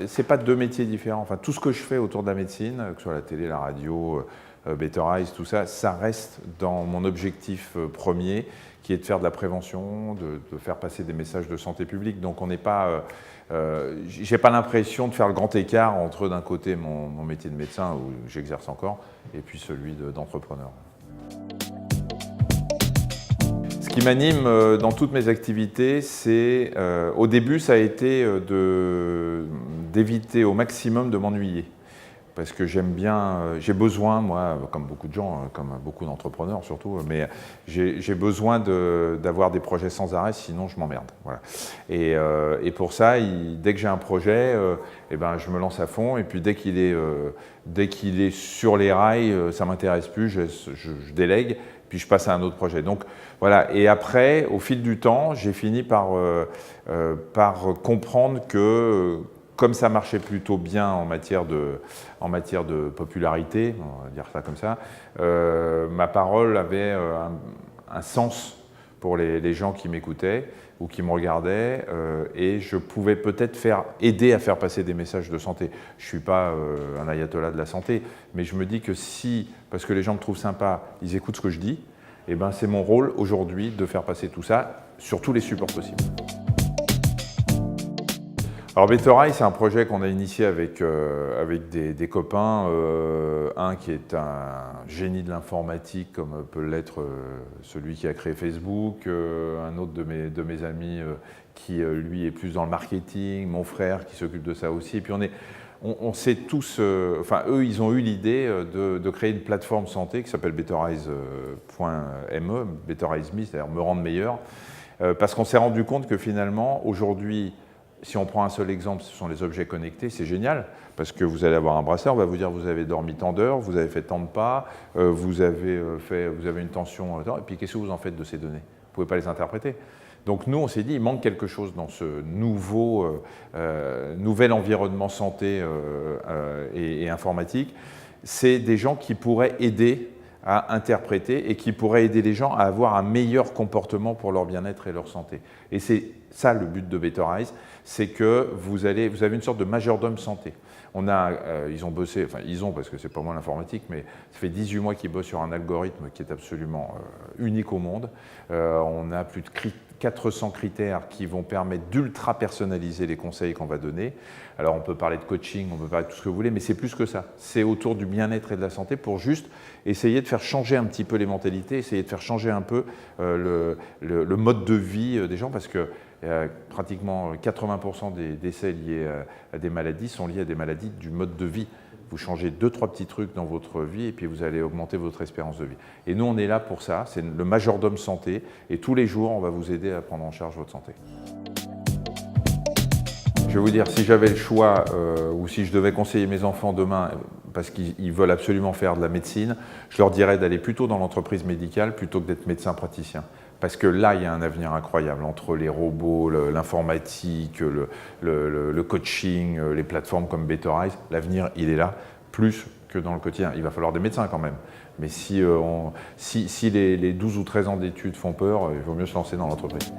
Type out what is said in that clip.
c'est pas deux métiers différents. Enfin, tout ce que je fais autour de la médecine, que ce soit la télé, la radio, Better Eyes, tout ça, ça reste dans mon objectif premier, qui est de faire de la prévention, de faire passer des messages de santé publique. Donc on n'est pas, j'ai pas l'impression de faire le grand écart entre d'un côté mon métier de médecin où j'exerce encore et puis celui d'entrepreneur. Ce qui m'anime dans toutes mes activités, c'est au début ça a été d'éviter au maximum de m'ennuyer. Parce que j'aime bien, j'ai besoin, moi, comme beaucoup de gens, comme beaucoup d'entrepreneurs surtout, mais j'ai besoin d'avoir des projets sans arrêt, sinon je m'emmerde. Voilà. Et pour ça, dès que j'ai un projet, eh ben, je me lance à fond, et puis dès qu'il est sur les rails, ça ne m'intéresse plus, je délègue, puis je passe à un autre projet. Donc voilà, et après, au fil du temps, j'ai fini par comprendre que comme ça marchait plutôt bien en matière de popularité, on va dire ça comme ça, ma parole avait un sens pour les gens qui m'écoutaient ou qui me regardaient, et je pouvais peut-être aider à faire passer des messages de santé. Je ne suis pas un ayatollah de la santé, mais je me dis que si, parce que les gens me trouvent sympa, ils écoutent ce que je dis, et ben c'est mon rôle aujourd'hui de faire passer tout ça sur tous les supports possibles. Alors Better Eyes, c'est un projet qu'on a initié avec des copains, un qui est un génie de l'informatique comme peut l'être celui qui a créé Facebook, un autre de mes amis qui lui est plus dans le marketing, mon frère qui s'occupe de ça aussi, et puis on s'est tous, enfin eux ils ont eu l'idée de créer une plateforme santé qui s'appelle bettereyes.me, Better Eyes Me, c'est-à-dire me rendre meilleur, parce qu'on s'est rendu compte que finalement aujourd'hui, si on prend un seul exemple, ce sont les objets connectés, c'est génial, parce que vous allez avoir un bracelet, on va vous dire vous avez dormi tant d'heures, vous avez fait tant de pas, vous avez une tension, et puis qu'est-ce que vous en faites de ces données? Vous ne pouvez pas les interpréter. Donc nous, on s'est dit, il manque quelque chose dans ce nouvel environnement santé et informatique. C'est des gens qui pourraient aider à interpréter et qui pourraient aider les gens à avoir un meilleur comportement pour leur bien-être et leur santé. Et c'est ça le but de Better Eyes, c'est que vous avez une sorte de majordome santé. Ils ont bossé, enfin ils ont parce que c'est pas moi l'informatique, mais ça fait 18 mois qu'ils bossent sur un algorithme qui est absolument unique au monde. On a plus de 400 critères qui vont permettre d'ultra personnaliser les conseils qu'on va donner. Alors on peut parler de coaching, on peut parler de tout ce que vous voulez, mais c'est plus que ça. C'est autour du bien-être et de la santé pour juste essayer de faire changer un petit peu les mentalités, essayer de faire changer un peu le mode de vie des gens, parce que pratiquement 80% des décès liés à des maladies sont liés à des maladies du mode de vie. Vous changez 2-3 petits trucs dans votre vie et puis vous allez augmenter votre espérance de vie. Et nous, on est là pour ça, c'est le majordome santé, et tous les jours, on va vous aider à prendre en charge votre santé. Je vais vous dire, si j'avais le choix ou si je devais conseiller mes enfants demain, parce qu'ils veulent absolument faire de la médecine, je leur dirais d'aller plutôt dans l'entreprise médicale plutôt que d'être médecin praticien. Parce que là, il y a un avenir incroyable entre les robots, l'informatique, le coaching, les plateformes comme Better Eyes. L'avenir, il est là, plus que dans le quotidien. Il va falloir des médecins quand même. Mais si les 12 ou 13 ans d'études font peur, il vaut mieux se lancer dans l'entreprise.